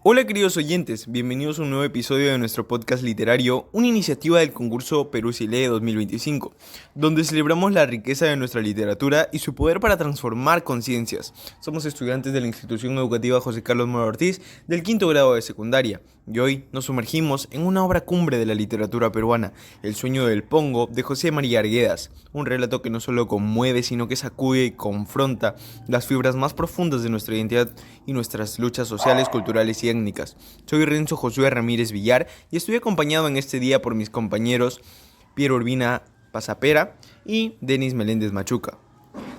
Hola queridos oyentes, bienvenidos a un nuevo episodio de nuestro podcast literario, una iniciativa del concurso Perú Si Lee 2025, donde celebramos la riqueza de nuestra literatura y su poder para transformar conciencias. Somos estudiantes de la institución educativa José Carlos Mora Ortiz del quinto grado de secundaria y hoy nos sumergimos en una obra cumbre de la literatura peruana, El sueño del Pongo de José María Arguedas, un relato que no solo conmueve sino que sacude y confronta las fibras más profundas de nuestra identidad y nuestras luchas sociales, culturales y étnicas. Soy Renzo Josué Ramírez Villar y estoy acompañado en este día por mis compañeros Piero Urbina Pasapera y Denis Meléndez Machuca.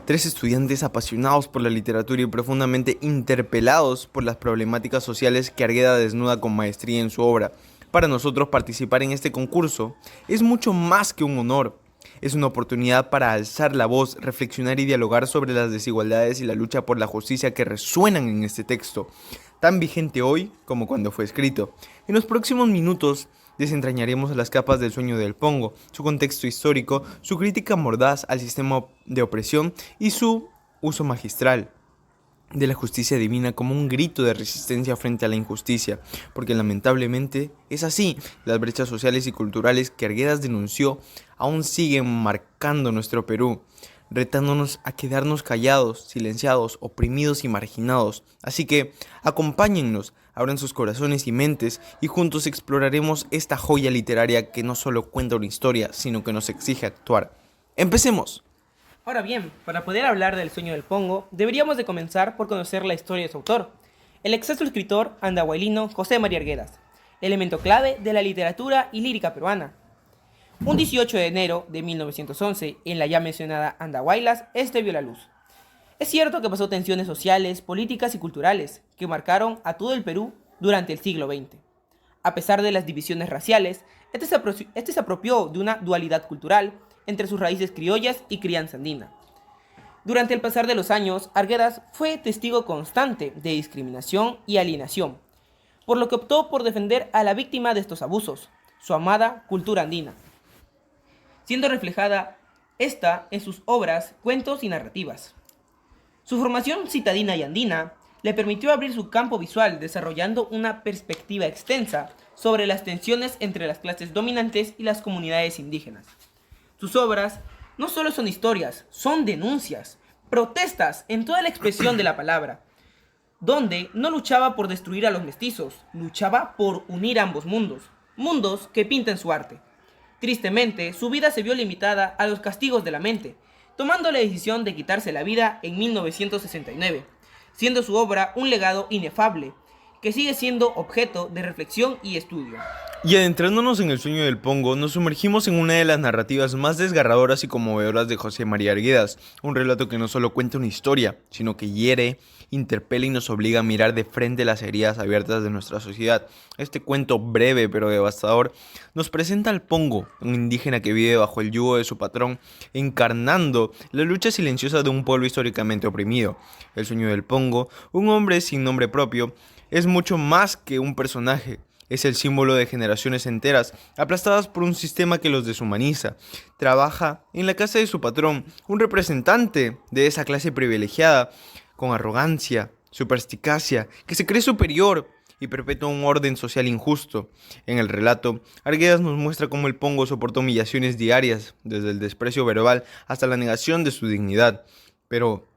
Tres estudiantes apasionados por la literatura y profundamente interpelados por las problemáticas sociales que Arguedas desnuda con maestría en su obra. Para nosotros participar en este concurso es mucho más que un honor. Es una oportunidad para alzar la voz, reflexionar y dialogar sobre las desigualdades y la lucha por la justicia que resuenan en este texto, tan vigente hoy como cuando fue escrito. En los próximos minutos desentrañaremos las capas del sueño del Pongo, su contexto histórico, su crítica mordaz al sistema de opresión y su uso magistral de la justicia divina como un grito de resistencia frente a la injusticia, porque lamentablemente es así. Las brechas sociales y culturales que Arguedas denunció aún siguen marcando nuestro Perú, retándonos a quedarnos callados, silenciados, oprimidos y marginados. Así que acompáñennos, abran sus corazones y mentes y juntos exploraremos esta joya literaria que no solo cuenta una historia, sino que nos exige actuar. ¡Empecemos! Ahora bien, para poder hablar del sueño del Pongo, deberíamos de comenzar por conocer la historia de su autor, el excelso escritor andahuaylino José María Arguedas, elemento clave de la literatura y lírica peruana. Un 18 de enero de 1911, en la ya mencionada Andahuaylas, este vio la luz. Es cierto que pasó tensiones sociales, políticas y culturales que marcaron a todo el Perú durante el siglo XX. A pesar de las divisiones raciales, este se apropió de una dualidad cultural entre sus raíces criollas y crianza andina. Durante el pasar de los años, Arguedas fue testigo constante de discriminación y alienación, por lo que optó por defender a la víctima de estos abusos, su amada cultura andina, siendo reflejada esta en sus obras, cuentos y narrativas. Su formación citadina y andina le permitió abrir su campo visual, desarrollando una perspectiva extensa sobre las tensiones entre las clases dominantes y las comunidades indígenas. Sus obras no solo son historias, son denuncias, protestas en toda la expresión de la palabra, donde no luchaba por destruir a los mestizos, luchaba por unir ambos mundos, mundos que pinta en su arte. Tristemente, su vida se vio limitada a los castigos de la mente, tomando la decisión de quitarse la vida en 1969, siendo su obra un legado inefable, que sigue siendo objeto de reflexión y estudio. Y adentrándonos en el sueño del Pongo, nos sumergimos en una de las narrativas más desgarradoras y conmovedoras de José María Arguedas, un relato que no solo cuenta una historia, sino que hiere, interpela y nos obliga a mirar de frente las heridas abiertas de nuestra sociedad. Este cuento breve pero devastador nos presenta al Pongo, un indígena que vive bajo el yugo de su patrón, encarnando la lucha silenciosa de un pueblo históricamente oprimido. El sueño del Pongo, un hombre sin nombre propio, es mucho más que un personaje. Es el símbolo de generaciones enteras, aplastadas por un sistema que los deshumaniza. Trabaja en la casa de su patrón, un representante de esa clase privilegiada, con arrogancia, su perspicacia, que se cree superior y perpetúa un orden social injusto. En el relato, Arguedas nos muestra cómo el Pongo soportó humillaciones diarias, desde el desprecio verbal hasta la negación de su dignidad. Pero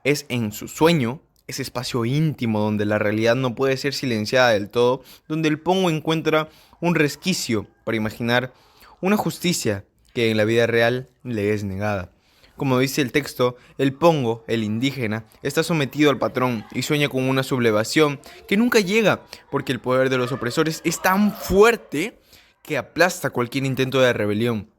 es en su sueño, ese espacio íntimo donde la realidad no puede ser silenciada del todo, donde el Pongo encuentra un resquicio para imaginar una justicia que en la vida real le es negada. Como dice el texto, el Pongo, el indígena, está sometido al patrón y sueña con una sublevación que nunca llega, porque el poder de los opresores es tan fuerte que aplasta cualquier intento de rebelión.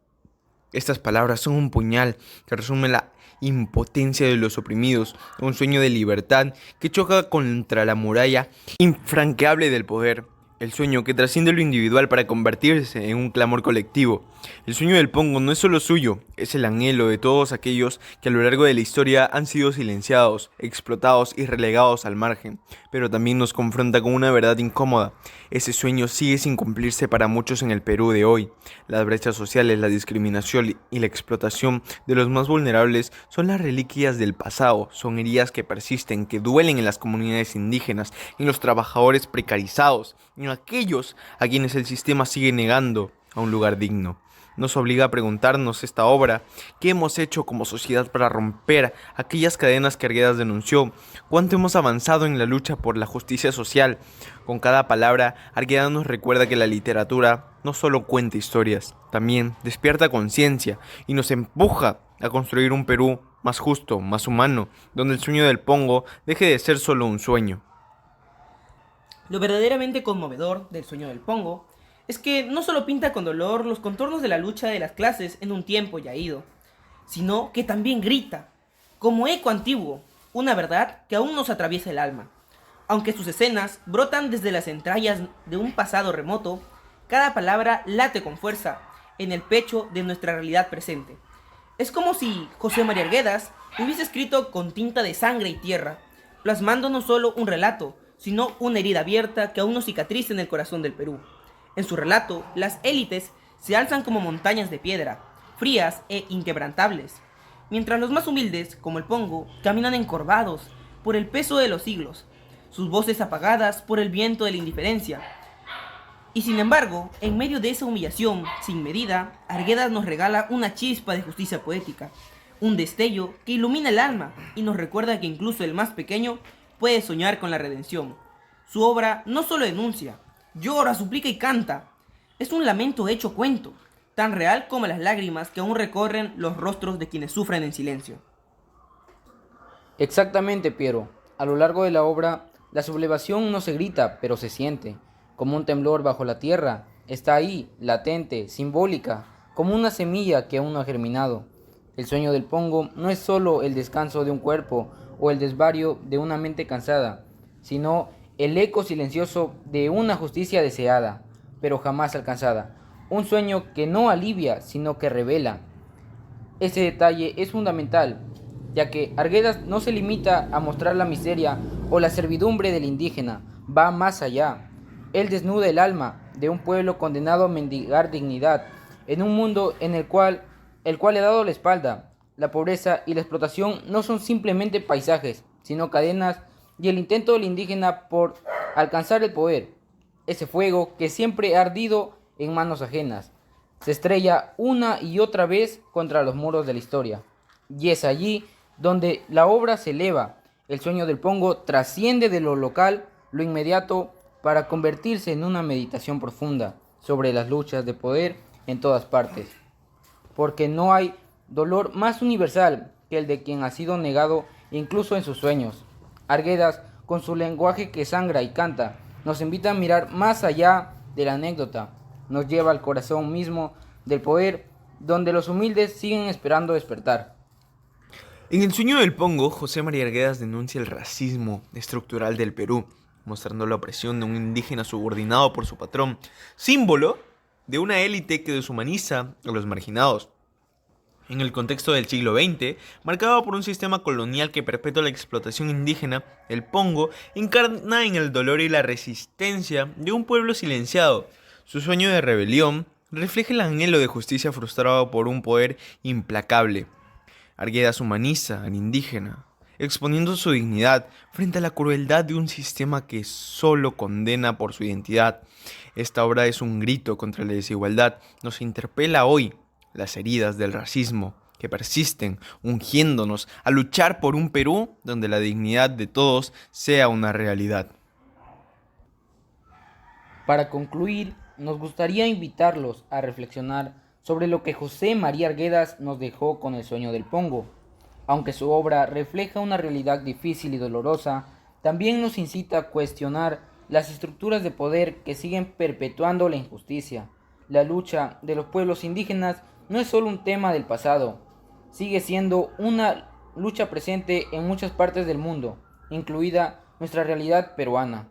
Estas palabras son un puñal que resume la impotencia de los oprimidos, un sueño de libertad que choca contra la muralla infranqueable del poder. El sueño que trasciende lo individual para convertirse en un clamor colectivo. El sueño del Pongo no es solo suyo, es el anhelo de todos aquellos que a lo largo de la historia han sido silenciados, explotados y relegados al margen, pero también nos confronta con una verdad incómoda. Ese sueño sigue sin cumplirse para muchos en el Perú de hoy. Las brechas sociales, la discriminación y la explotación de los más vulnerables son las reliquias del pasado, son heridas que persisten, que duelen en las comunidades indígenas, en los trabajadores precarizados, en aquellos a quienes el sistema sigue negando a un lugar digno. Nos obliga a preguntarnos esta obra, ¿qué hemos hecho como sociedad para romper aquellas cadenas que Arguedas denunció? ¿Cuánto hemos avanzado en la lucha por la justicia social? Con cada palabra, Arguedas nos recuerda que la literatura no solo cuenta historias, también despierta conciencia y nos empuja a construir un Perú más justo, más humano, donde el sueño del Pongo deje de ser solo un sueño. Lo verdaderamente conmovedor del sueño del Pongo es que no solo pinta con dolor los contornos de la lucha de las clases en un tiempo ya ido, sino que también grita, como eco antiguo, una verdad que aún nos atraviesa el alma. Aunque sus escenas brotan desde las entrañas de un pasado remoto, cada palabra late con fuerza en el pecho de nuestra realidad presente. Es como si José María Arguedas hubiese escrito con tinta de sangre y tierra, plasmando no solo un relato, sino una herida abierta que aún no cicatriza en el corazón del Perú. En su relato, las élites se alzan como montañas de piedra, frías e inquebrantables, mientras los más humildes, como el Pongo, caminan encorvados por el peso de los siglos, sus voces apagadas por el viento de la indiferencia. Y sin embargo, en medio de esa humillación sin medida, Arguedas nos regala una chispa de justicia poética, un destello que ilumina el alma y nos recuerda que incluso el más pequeño puede soñar con la redención. Su obra no solo denuncia, llora, suplica y canta. Es un lamento hecho cuento, tan real como las lágrimas que aún recorren los rostros de quienes sufren en silencio. Exactamente, Piero. A lo largo de la obra, la sublevación no se grita, pero se siente, como un temblor bajo la tierra. Está ahí, latente, simbólica, como una semilla que aún no ha germinado. El sueño del Pongo no es solo el descanso de un cuerpo o el desvarío de una mente cansada, sino el eco silencioso de una justicia deseada, pero jamás alcanzada. Un sueño que no alivia, sino que revela. Ese detalle es fundamental, ya que Arguedas no se limita a mostrar la miseria o la servidumbre del indígena, va más allá. Él desnuda el alma de un pueblo condenado a mendigar dignidad, en un mundo en el cual le ha dado la espalda. La pobreza y la explotación no son simplemente paisajes, sino cadenas y el intento del indígena por alcanzar el poder. Ese fuego que siempre ha ardido en manos ajenas, se estrella una y otra vez contra los muros de la historia. Y es allí donde la obra se eleva. El sueño del Pongo trasciende de lo local, lo inmediato, para convertirse en una meditación profunda sobre las luchas de poder en todas partes. Porque no hay dolor más universal que el de quien ha sido negado incluso en sus sueños. Arguedas, con su lenguaje que sangra y canta, nos invita a mirar más allá de la anécdota. Nos lleva al corazón mismo del poder, donde los humildes siguen esperando despertar. En el sueño del Pongo, José María Arguedas denuncia el racismo estructural del Perú, mostrando la opresión de un indígena subordinado por su patrón, símbolo de una élite que deshumaniza a los marginados. En el contexto del siglo XX, marcado por un sistema colonial que perpetúa la explotación indígena, el Pongo encarna en el dolor y la resistencia de un pueblo silenciado. Su sueño de rebelión refleja el anhelo de justicia frustrado por un poder implacable. Arguedas humaniza al indígena, exponiendo su dignidad frente a la crueldad de un sistema que solo condena por su identidad. Esta obra es un grito contra la desigualdad, nos interpela hoy las heridas del racismo que persisten, ungiéndonos a luchar por un Perú donde la dignidad de todos sea una realidad. Para concluir, nos gustaría invitarlos a reflexionar sobre lo que José María Arguedas nos dejó con el sueño del Pongo. Aunque su obra refleja una realidad difícil y dolorosa, también nos incita a cuestionar las estructuras de poder que siguen perpetuando la injusticia. La lucha de los pueblos indígenas no es solo un tema del pasado, sigue siendo una lucha presente en muchas partes del mundo, incluida nuestra realidad peruana.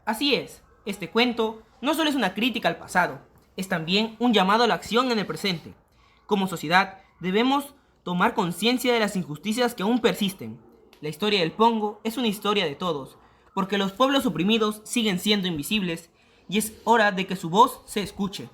Así es, Este cuento no solo es una crítica al pasado, es también un llamado a la acción en el presente. Como sociedad, debemos tomar conciencia de las injusticias que aún persisten. La historia del Pongo es una historia de todos, porque los pueblos oprimidos siguen siendo invisibles y es hora de que su voz se escuche.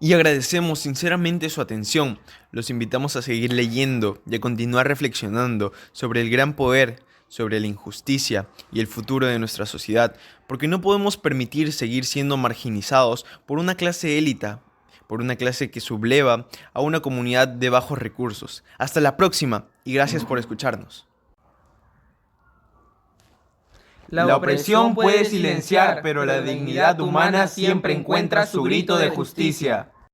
Y agradecemos sinceramente su atención. Los invitamos a seguir leyendo y a continuar reflexionando sobre el gran poder, sobre la injusticia y el futuro de nuestra sociedad, porque no podemos permitir seguir siendo marginizados por una clase élita, por una clase que subleva a una comunidad de bajos recursos. Hasta la próxima y gracias por escucharnos. La opresión puede silenciar, pero la dignidad humana siempre encuentra su grito de justicia.